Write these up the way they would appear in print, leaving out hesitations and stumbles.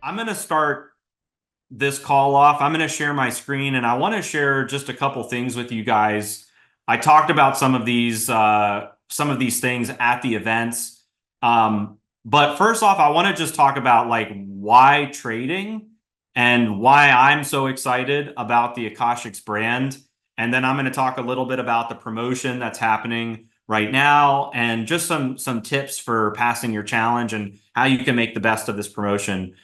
I'm going to start this call off. I'm going to share my screen and I want to share just a couple things with you guys. I talked about some of these things at the events. But first off, I want to just talk about like why trading and why I'm so excited about the Akashx brand. And then I'm going to talk a little bit about the promotion that's happening right now and just some tips for passing your challenge and how you can make the best of this promotion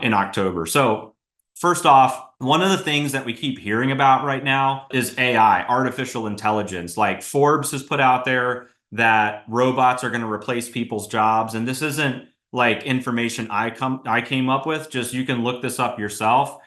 in October. So first off, one of the things that we keep hearing about right now is AI, artificial intelligence. Like Forbes has put out there that robots are going to replace people's jobs. And this isn't like information I came up with. Just you can look this up yourself.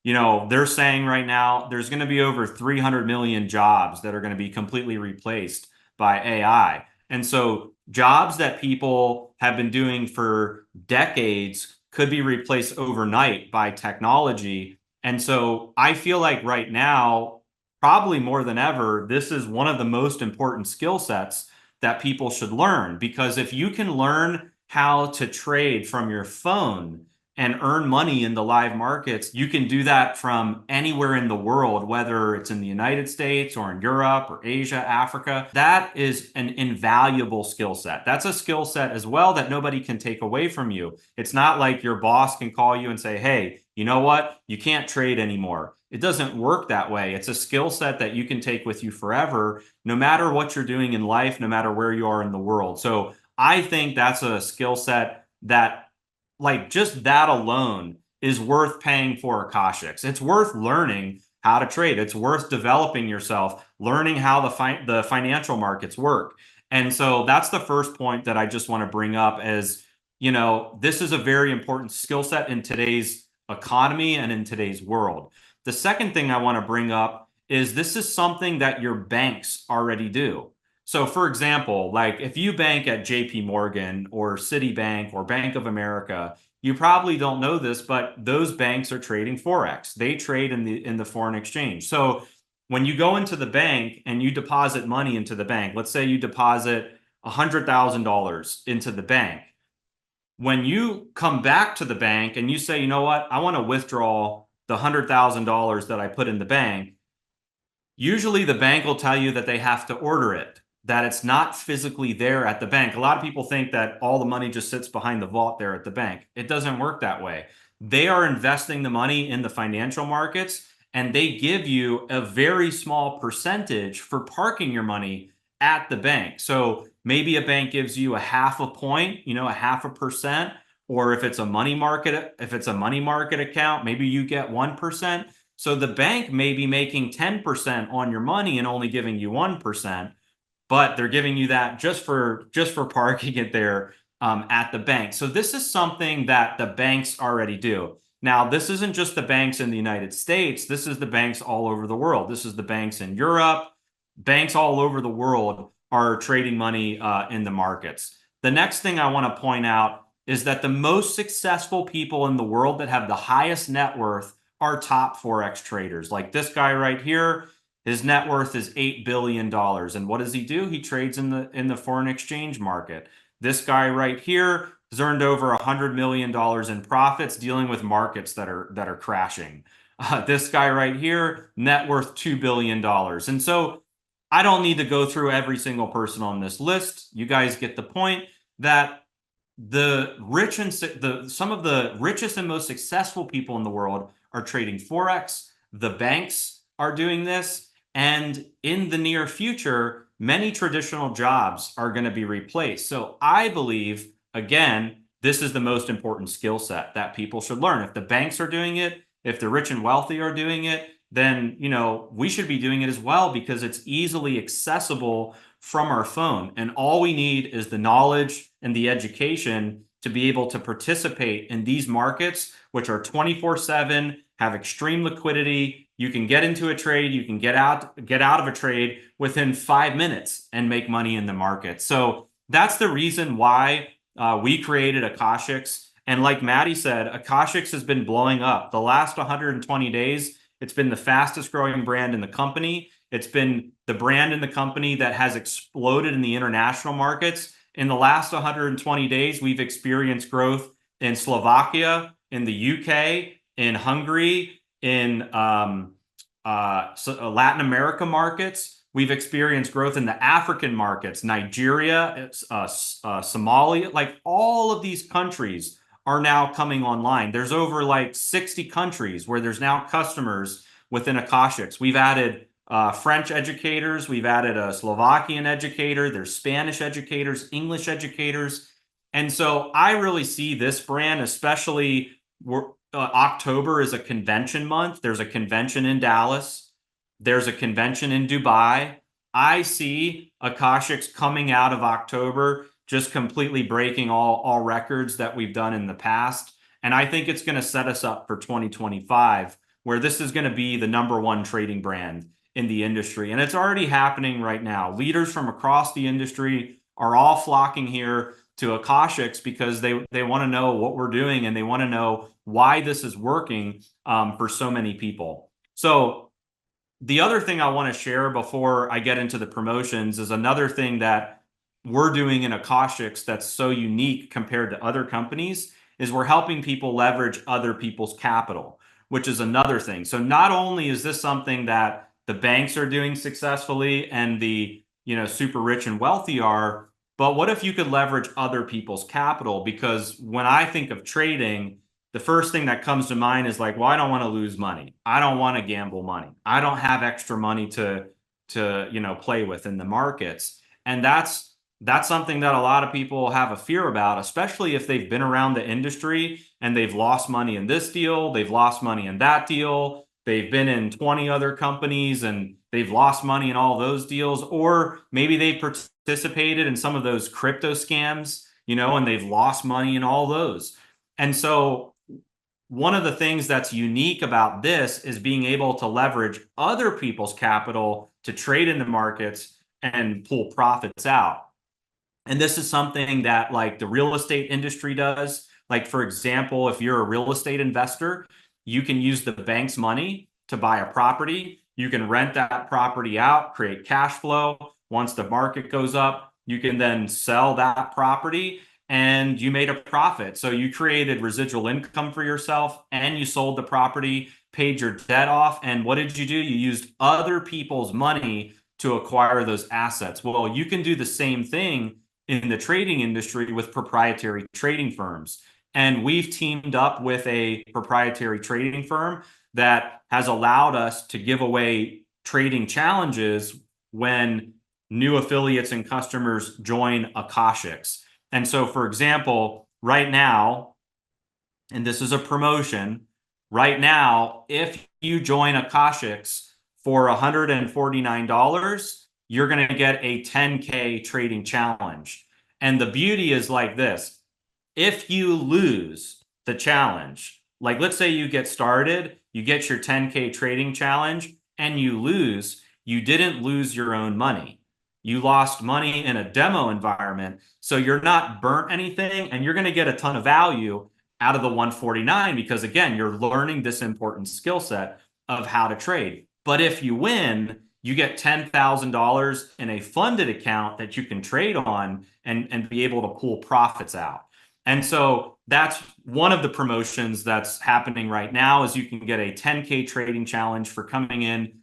They're saying right now there's going to be over 300 million jobs that are going to be completely replaced by AI. And so jobs that people have been doing for decades could be replaced overnight by technology. And so I feel like right now, probably more than ever, this is one of the most important skill sets that people should learn. Because if you can learn how to trade from your phone and earn money in the live markets, you can do that from anywhere in the world, whether it's in the United States or in Europe or Asia, Africa. That is an invaluable skill set. That's a skill set as well that nobody can take away from you. It's not like your boss can call you and say, hey, you know what? You can't trade anymore. It doesn't work that way. It's a skill set that you can take with you forever, no matter what you're doing in life, no matter where you are in the world. So I think that's a skill set that like just that alone is worth paying for Akashx. It's worth learning how to trade. It's worth developing yourself, learning how the financial markets work. And so that's the first point that I just want to bring up as, this is a very important skill set in today's economy and in today's world. The second thing I want to bring up is this is something that your banks already do. So for example, like if you bank at JP Morgan or Citibank or Bank of America, you probably don't know this, but those banks are trading Forex. They trade in the foreign exchange. So when you go into the bank and you deposit money into the bank, let's say you deposit $100,000 into the bank. When you come back to the bank and you say, you know what, I want to withdraw the $100,000 that I put in the bank, usually the bank will tell you that they have to order it, that it's not physically there at the bank. A lot of people think that all the money just sits behind the vault there at the bank. It doesn't work that way. They are investing the money in the financial markets and they give you a very small percentage for parking your money at the bank. So maybe a bank gives you a half a point, a half a percent, or if it's a money market account, maybe you get 1%. So the bank may be making 10% on your money and only giving you 1%, but they're giving you that just for parking it there at the bank. So this is something that the banks already do. Now, this isn't just the banks in the United States. This is the banks all over the world. This is the banks in Europe. Banks all over the world are trading money in the markets. The next thing I want to point out is that the most successful people in the world that have the highest net worth are top Forex traders. Like this guy right here, his net worth is $8 billion. And what does he do? He trades in the foreign exchange market. This guy right here has earned over $100 million in profits dealing with markets that are crashing. This guy right here, net worth $2 billion. And so I don't need to go through every single person on this list. You guys get the point that the rich and some of the richest and most successful people in the world are trading Forex. The banks are doing this. And in the near future, many traditional jobs are going to be replaced. So I believe, again, this is the most important skill set that people should learn. If the banks are doing it, if the rich and wealthy are doing it, then, we should be doing it as well because it's easily accessible from our phone. And all we need is the knowledge and the education to be able to participate in these markets, which are 24/7, have extreme liquidity. You can get into a trade, you can get out of a trade within 5 minutes and make money in the market. So that's the reason why we created Akashx. And like Maddie said, Akashx has been blowing up. The last 120 days, it's been the fastest growing brand in the company. It's been the brand in the company that has exploded in the international markets. In the last 120 days, we've experienced growth in Slovakia, in the UK, in Hungary, in Latin America markets. We've experienced growth in the African markets, Nigeria, Somalia, like all of these countries are now coming online. There's over like 60 countries where there's now customers within Akashx. We've added French educators, we've added a Slovakian educator, there's Spanish educators, English educators. And so I really see this brand, especially October is a convention month. There's a convention in Dallas. There's a convention in Dubai. I see Akashx coming out of October just completely breaking all records that we've done in the past. And I think it's going to set us up for 2025, where this is going to be the #1 trading brand in the industry. And it's already happening right now. Leaders from across the industry are all flocking here to Akashx because they want to know what we're doing and they want to know why this is working for so many people. So the other thing I want to share before I get into the promotions is another thing that we're doing in Akashx that's so unique compared to other companies is we're helping people leverage other people's capital, which is another thing. So not only is this something that the banks are doing successfully and the super rich and wealthy are, but what if you could leverage other people's capital? Because when I think of trading, the first thing that comes to mind is like, well, I don't want to lose money. I don't want to gamble money. I don't have extra money to play with in the markets. And that's something that a lot of people have a fear about, especially if they've been around the industry and they've lost money in this deal, they've lost money in that deal, they've been in 20 other companies and they've lost money in all those deals, or maybe they participated in some of those crypto scams, and they've lost money in all those. And so one of the things that's unique about this is being able to leverage other people's capital to trade in the markets and pull profits out. And this is something that like the real estate industry does. Like, for example, if you're a real estate investor, you can use the bank's money to buy a property. You can rent that property out, create cash flow. Once the market goes up, you can then sell that property and you made a profit. So you created residual income for yourself and you sold the property, paid your debt off. And what did you do? You used other people's money to acquire those assets. Well, you can do the same thing in the trading industry with proprietary trading firms. And we've teamed up with a proprietary trading firm that has allowed us to give away trading challenges when new affiliates and customers join Akashx. And so, for example, right now, and this is a promotion, right now, if you join Akashx for $149, you're going to get a 10K trading challenge. And the beauty is like this. If you lose the challenge, like let's say you get started, you get your 10K trading challenge and you lose, you didn't lose your own money. You lost money in a demo environment. So you're not burnt anything and you're going to get a ton of value out of the 149 because again, you're learning this important skill set of how to trade. But if you win, you get $10,000 in a funded account that you can trade on and be able to pull profits out. And so that's one of the promotions that's happening right now is you can get a 10K trading challenge for coming in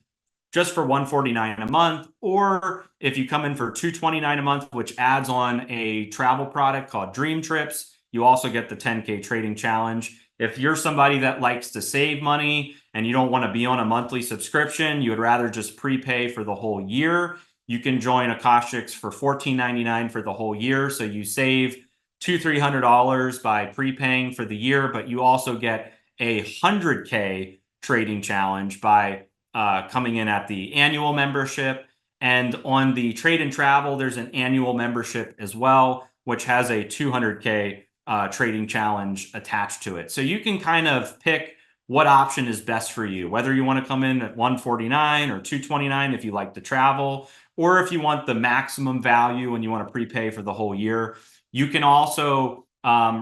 just for $149 a month, or if you come in for $229 a month, which adds on a travel product called Dream Trips, you also get the 10K trading challenge. If you're somebody that likes to save money and you don't want to be on a monthly subscription, you would rather just prepay for the whole year, you can join Akashx for $14.99 for the whole year. So you save $200-300 by prepaying for the year, but you also get a 100K trading challenge by coming in at the annual membership. And on the trade and travel, there's an annual membership as well, which has a 200K trading challenge attached to it. So you can kind of pick what option is best for you, whether you want to come in at 149 or 229 if you like to travel, or if you want the maximum value and you want to prepay for the whole year. You can also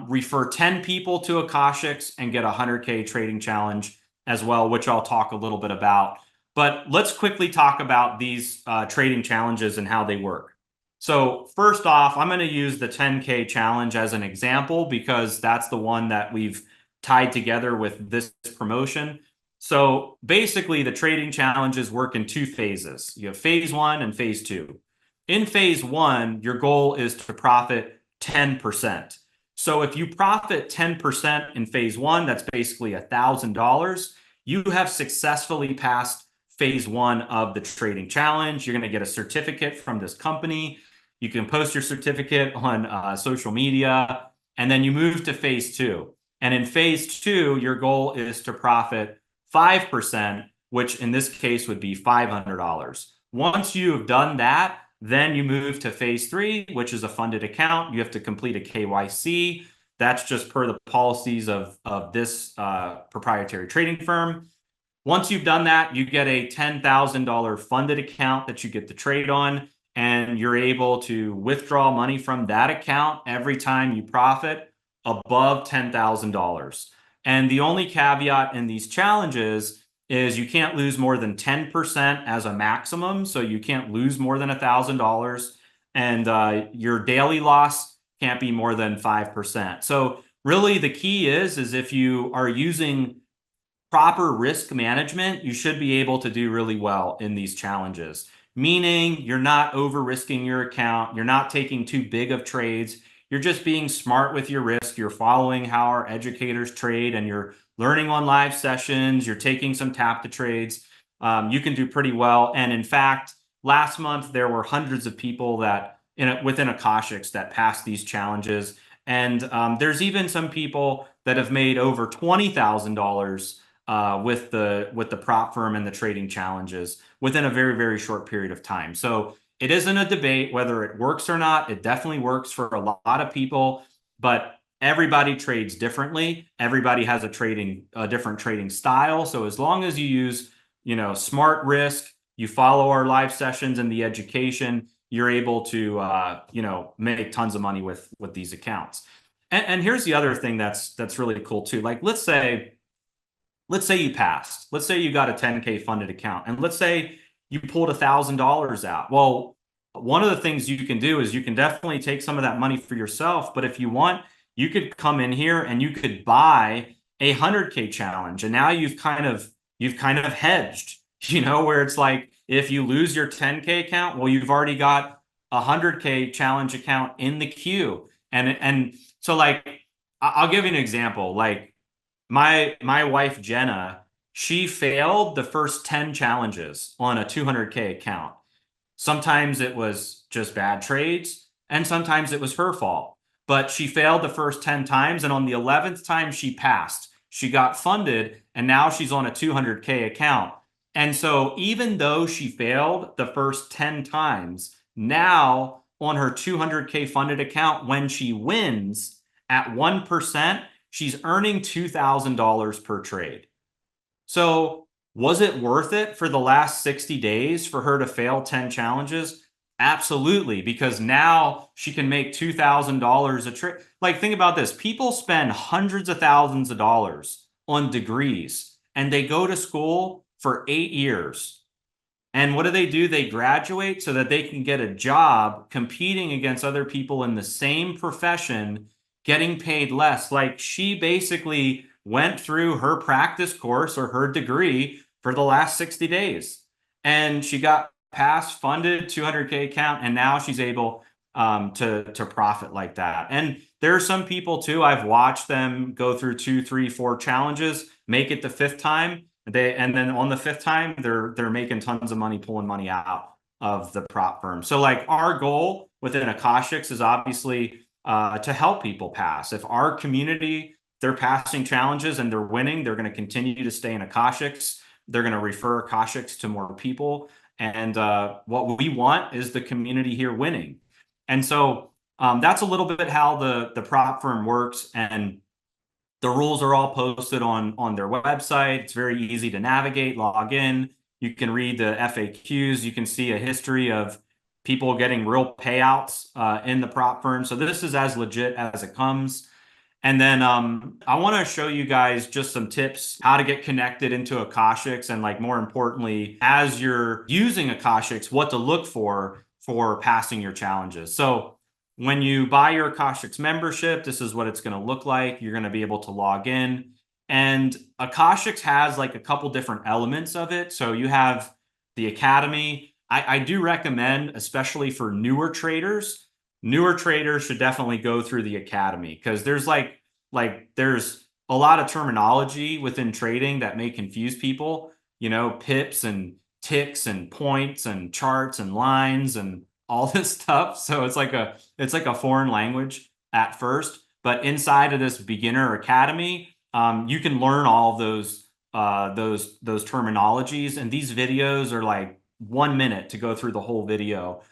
refer 10 people to Akashx and get a 100K trading challenge as well, which I'll talk a little bit about. But let's quickly talk about these trading challenges and how they work. So first off, I'm going to use the 10K challenge as an example because that's the one that we've tied together with this promotion. So basically, the trading challenges work in two phases. You have phase one and phase two. In phase one, your goal is to profit 10%. So if you profit 10% in phase one, that's basically $1,000. You have successfully passed phase one of the trading challenge. You're going to get a certificate from this company. You can post your certificate on social media, and then you move to phase two. And in phase two, your goal is to profit 5%, which in this case would be $500. Once you have done that, then you move to phase three, which is a funded account. You have to complete a KYC. That's just per the policies of this proprietary trading firm. Once you've done that, you get a $10,000 funded account that you get to trade on, and you're able to withdraw money from that account every time you profit above $10,000. And the only caveat in these challenges is you can't lose more than 10% as a maximum. So you can't lose more than $1,000, and your daily loss can't be more than 5%. So really the key is if you are using proper risk management, you should be able to do really well in these challenges. Meaning you're not over risking your account, you're not taking too big of trades, you're just being smart with your risk, you're following how our educators trade, and you're learning on live sessions, you're taking some tap to trades. You can do pretty well. And in fact, last month there were hundreds of people that within Akashx that passed these challenges. And there's even some people that have made over $20,000 with the prop firm and the trading challenges within a very, very short period of time. So it isn't a debate whether it works or not. It definitely works for a lot of people, but everybody trades differently. Everybody has a different trading style. So as long as you use, smart risk, you follow our live sessions and the education, you're able to, make tons of money with these accounts. And here's the other thing that's really cool too. Like, let's say you passed. Let's say you got a 10K funded account, and let's say you pulled $1,000 out. Well, one of the things you can do is you can definitely take some of that money for yourself. But if you want, you could come in here and you could buy a 100K challenge, and now you've kind of hedged. Where it's like if you lose your 10K account, well, you've already got a 100K challenge account in the queue, and so like I'll give you an example. Like my wife Jenna, she failed the first 10 challenges on a 200K account. Sometimes it was just bad trades, and sometimes it was her fault. But she failed the first 10 times, and on the 11th time she passed. She got funded, and now she's on a 200K account. And so even though she failed the first 10 times, now on her 200K funded account, when she wins at 1%, she's earning $2,000 per trade. So was it worth it for the last 60 days for her to fail 10 challenges? Absolutely, because now she can make $2,000 a trade. Like, think about this. People spend hundreds of thousands of dollars on degrees, and they go to school for 8 years. And what do? They graduate so that they can get a job competing against other people in the same profession, getting paid less. Like, she basically went through her practice course or her degree for the last 60 days. And she got passed, funded, 200K account, and now she's able to profit like that. And there are some people too, I've watched them go through 2, 3, 4 challenges, make it the 5th time. And then on the 5th time, they're making tons of money, pulling money out of the prop firm. So like our goal within Akashx is obviously to help people pass. If our community, they're passing challenges and they're winning, they're going to continue to stay in Akashx. They're going to refer Akashx to more people. And what we want is the community here winning. And so that's a little bit how the prop firm works. And the rules are all posted on their website. It's very easy to navigate, log in. You can read the FAQs. You can see a history of people getting real payouts in the prop firm. So this is as legit as it comes. And then I want to show you guys just some tips how to get connected into Akashx, and like more importantly, as you're using Akashx, what to look for passing your challenges. So when you buy your Akashx membership, this is what it's going to look like. You're going to be able to log in. And Akashx has like a couple different elements of it. So you have the Academy. I do recommend, especially for newer traders should definitely go through the Academy, because there's a lot of terminology within trading that may confuse people, pips and ticks and points and charts and lines and all this stuff. So it's like a foreign language at first, but inside of this beginner academy, you can learn all of those terminologies, and these videos are like 1 minute to go through the whole video,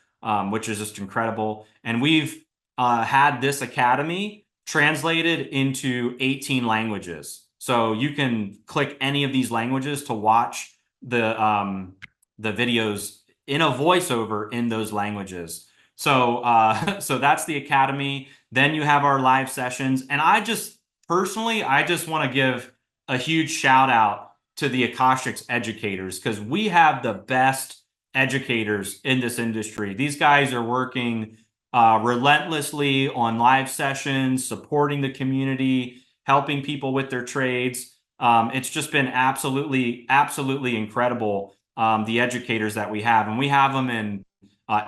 which is just incredible. And we've had this academy translated into 18 languages. So you can click any of these languages to watch the videos in a voiceover in those languages. So that's the academy. Then you have our live sessions, and I just want to give a huge shout out to the Akashx educators, because we have the best educators in this industry. These guys are working relentlessly on live sessions, supporting the community, helping people with their trades. It's just been absolutely incredible, the educators that we have. And we have them in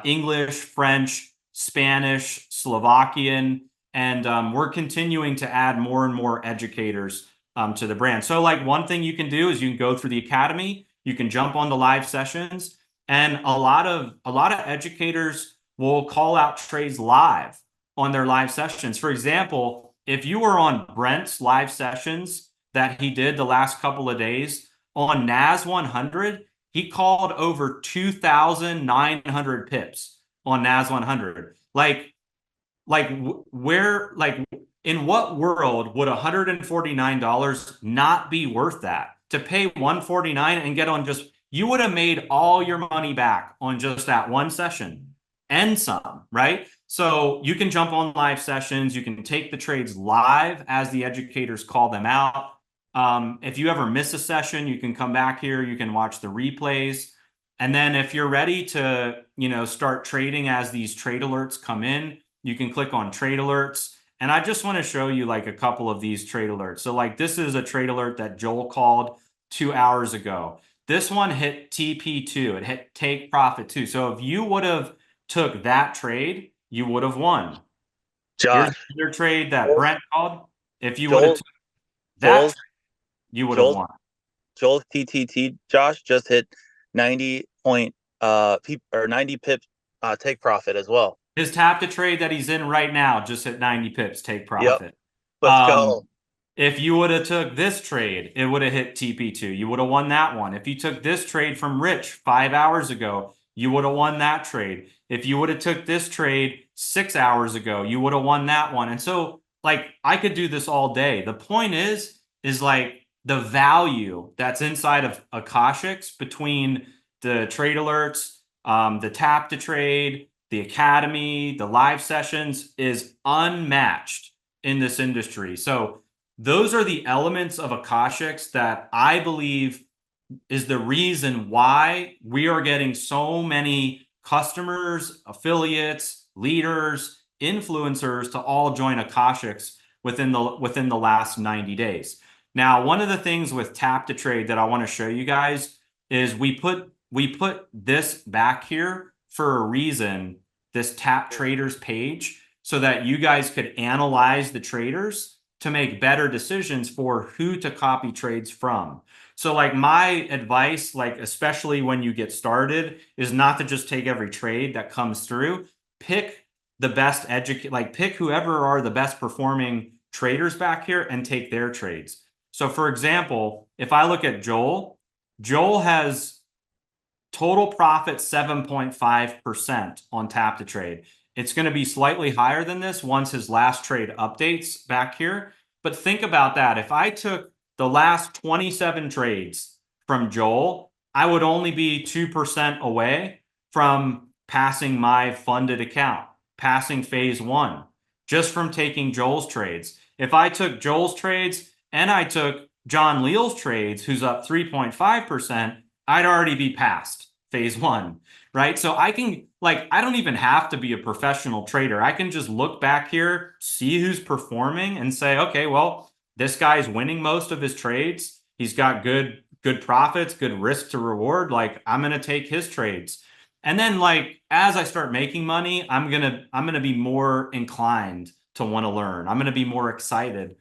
English, French, Spanish, Slovakian, and we're continuing to add more and more educators to the brand. So like one thing you can do is you can go through the academy, you can jump on the live sessions, and a lot of educators will call out trades live on their live sessions. For example, if you were on Brent's live sessions that he did the last couple of days on NAS 100, he called over 2,900 pips on NAS 100. In what world would $149 not be worth that? To pay $149 and get on you would have made all your money back on just that one session and some, right? So you can jump on live sessions. You can take the trades live as the educators call them out. If you ever miss a session, you can come back here. You can watch the replays. And then if you're ready to, start trading as these trade alerts come in, you can click on trade alerts. And I just want to show you like a couple of these trade alerts. So like this is a trade alert that Joel called 2 hours ago. This one hit TP2. It hit take profit 2. So if you would have took that trade, you would have won. Josh, here's another trade that Brent called. If you would Joel, have took that trade, you would have won. Joel's TTT, Josh, just hit 90 pip take profit as well. His tap to trade that he's in right now just hit 90 pips take profit. Yep. Let's go. If you would have took this trade, it would have hit TP2. You would have won that one. If you took this trade from Rich 5 hours ago, you would have won that trade. If you would have took this trade 6 hours ago, you would have won that one. And so like I could do this all day. The point is like the value that's inside of Akashx between the trade alerts, the tap to trade, the academy, the live sessions is unmatched in this industry. So those are the elements of Akashx that I believe is the reason why we are getting so many customers, affiliates, leaders, influencers to all join Akashx within the last 90 days. Now, one of the things with tap to trade that I want to show you guys is we put this back here for a reason, this tap traders page, so that you guys could analyze the traders to make better decisions for who to copy trades from. So like my advice, like especially when you get started, is not to just take every trade that comes through. Pick the best pick whoever are the best performing traders back here and take their trades. So for example, if I look at Joel has total profit 7.5% on tap to trade. It's going to be slightly higher than this once his last trade updates back here. But think about that. If I took the last 27 trades from Joel, I would only be 2% away from passing my funded account, passing phase 1, just from taking Joel's trades. If I took Joel's trades and I took John Leal's trades, who's up 3.5%, I'd already be passed phase one, right? So I can, like, I don't even have to be a professional trader. I can just look back here, see who's performing, and say, okay, well, this guy's winning most of his trades. He's got good profits, good risk to reward. Like, I'm gonna take his trades. And then, like, as I start making money, I'm gonna be more inclined to want to learn. I'm gonna be more excited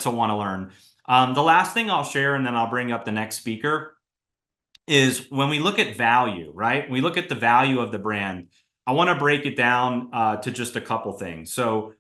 to want to learn. The last thing I'll share, and then I'll bring up the next speaker, is when we look at value, right? We look at the value of the brand. I want to break it down to just a couple things. So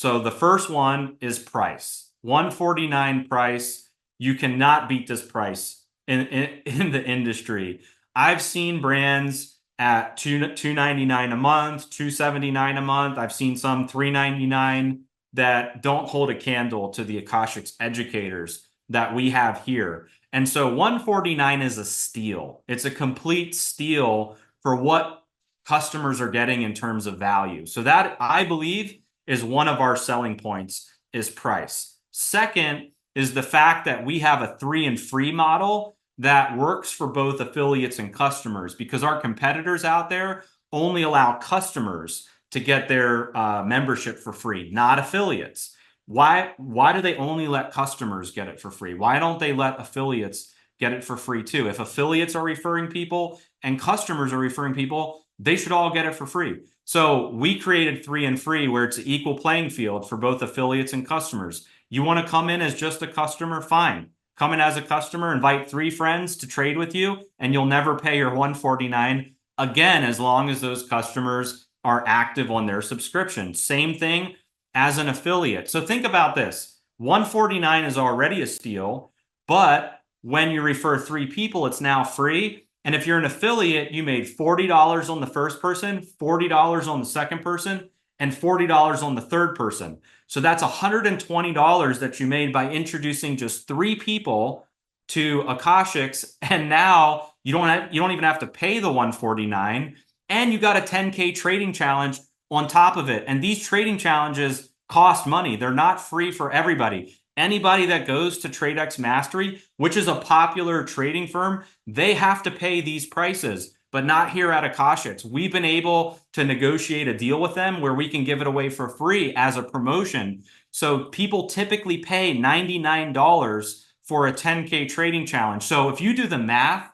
the first one is price. 149 price. You cannot beat this price in the industry. I've seen brands at 299 a month, 279 a month. I've seen some 399 that don't hold a candle to the Akashx educators that we have here. And so 149 is a steal. It's a complete steal for what customers are getting in terms of value. So that, I believe, is one of our selling points, is price. Second is the fact that we have a 3 and free model that works for both affiliates and customers, because our competitors out there only allow customers to get their membership for free, not affiliates. Why do they only let customers get it for free? Why don't they let affiliates get it for free too? If affiliates are referring people and customers are referring people, they should all get it for free. So we created 3 and free, where it's an equal playing field for both affiliates and customers. You want to come in as just a customer? Fine. Come in as a customer, invite 3 friends to trade with you, and you'll never pay your 149 again, as long as those customers are active on their subscription. Same thing as an affiliate. So think about this. 149 is already a steal, but when you refer 3 people, it's now free. And if you're an affiliate, you made $40 on the first person, $40 on the second person, and $40 on the third person. So that's $120 that you made by introducing just 3 people to Akashx. And now you don't even have to pay the 149, and you got a 10K trading challenge on top of it. And these trading challenges cost money. They're not free for everybody. Anybody that goes to TradeX Mastery, which is a popular trading firm, they have to pay these prices, but not here at Akashx. We've been able to negotiate a deal with them where we can give it away for free as a promotion. So people typically pay $99 for a 10K trading challenge. So if you do the math,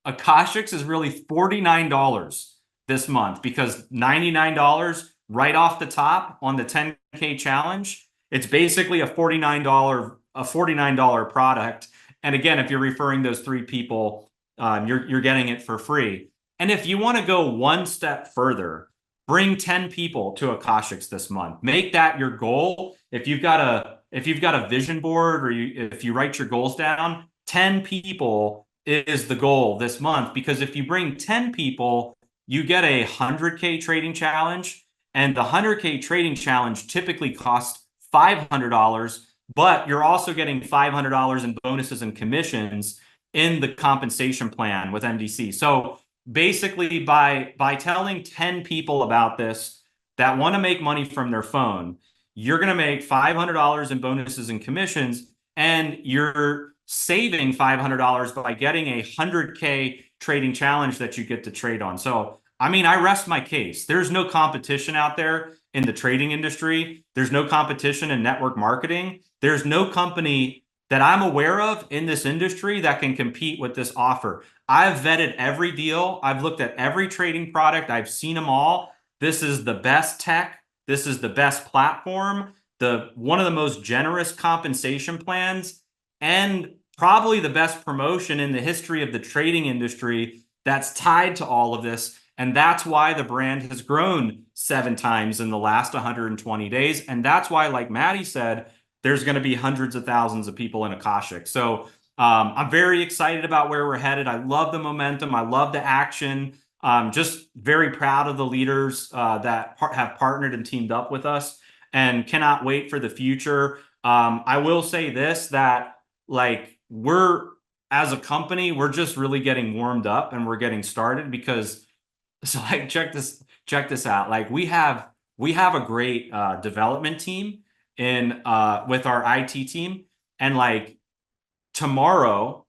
Akashx is really $49 this month, because $99 right off the top on the 10K challenge, it's basically a $49 product. And again, if you're referring those 3 people, you're getting it for free. And if you want to go one step further, bring 10 people to Akashx this month. Make that your goal. If you've got a vision board, or if you write your goals down, 10 people is the goal this month. Because if you bring 10 people, you get a 100K trading challenge, and the 100K trading challenge typically costs $500, but you're also getting $500 in bonuses and commissions in the compensation plan with MDC. So basically, by telling 10 people about this that want to make money from their phone, you're going to make $500 in bonuses and commissions, and you're saving $500 by getting a 100K trading challenge that you get to trade on. So, I mean, I rest my case. There's no competition out there in the trading industry. There's no competition in network marketing. There's no company that I'm aware of in this industry that can compete with this offer. I've vetted every deal. I've looked at every trading product. I've seen them all. This is the best tech. This is the best platform, one of the most generous compensation plans, and probably the best promotion in the history of the trading industry that's tied to all of this. And that's why the brand has grown 7 times in the last 120 days. And that's why, like Maddie said, there's going to be hundreds of thousands of people in Akashx. So I'm very excited about where we're headed. I love the momentum. I love the action. Just very proud of the leaders that have partnered and teamed up with us, and cannot wait for the future. I will say this, that like, as a company, we're just really getting warmed up and we're getting started, because so like, check this out. Like, we have a great development team in with our IT team, and like, tomorrow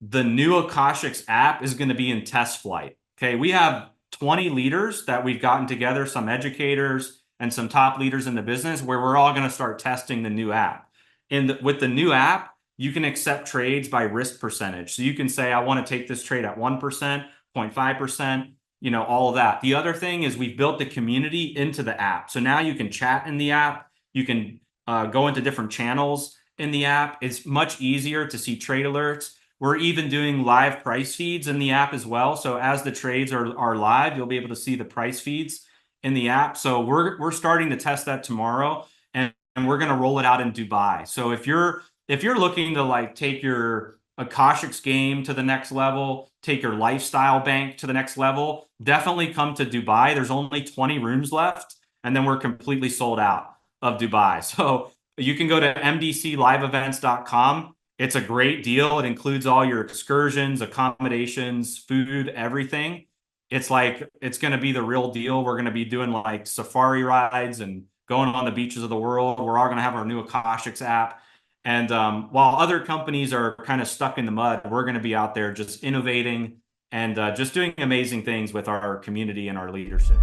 the new Akashx app is going to be in test flight. Okay, we have 20 leaders that we've gotten together, some educators and some top leaders in the business, where we're all going to start testing the new app. With the new app, you can accept trades by risk percentage. So you can say, I want to take this trade at 1%, 0.5%, all of that. The other thing is we've built the community into the app. So now you can chat in the app. You can go into different channels in the app. It's much easier to see trade alerts. We're even doing live price feeds in the app as well. So as the trades are live, you'll be able to see the price feeds in the app. So we're starting to test that tomorrow, and we're going to roll it out in Dubai. So if you're looking to like take your Akashx game to the next level, take your lifestyle bank to the next level, definitely come to Dubai. There's only 20 rooms left, and then we're completely sold out of Dubai. So you can go to mdcliveevents.com. It's a great deal. It includes all your excursions, accommodations, food, everything. It's going to be the real deal. We're going to be doing like safari rides and going on the beaches of the world. We're all going to have our new Akashx app. And while other companies are kind of stuck in the mud, we're going to be out there just innovating and just doing amazing things with our community and our leadership.